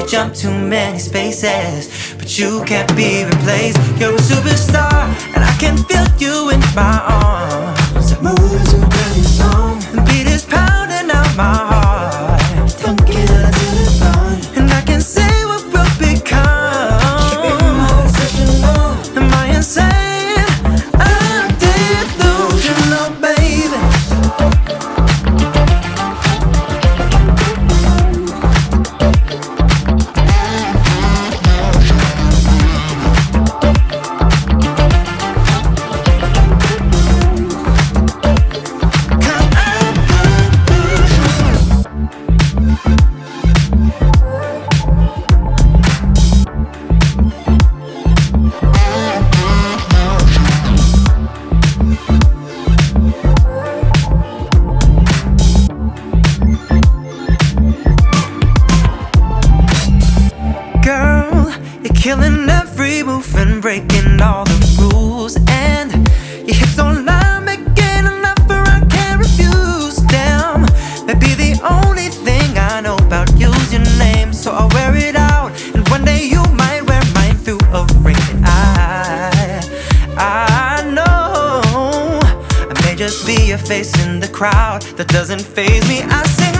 you jump too many spaces, but you can't be replaced. You're a superstar, and I can feel you in my arms. Moving to a brand new song, the beat is pounding out my heart, funky until the dawn, and I can say what we'll become. Baby, my obsession, am I insane? I'm delusional, baby. Killing every move and breaking all the rules, and your hips don't lie, making an offer I can't refuse. Damn, maybe the only thing I know about you's your name, so I'll wear it out, and one day you might wear mine through a ring. And I know I may just be a face in the crowd that doesn't faze me. I say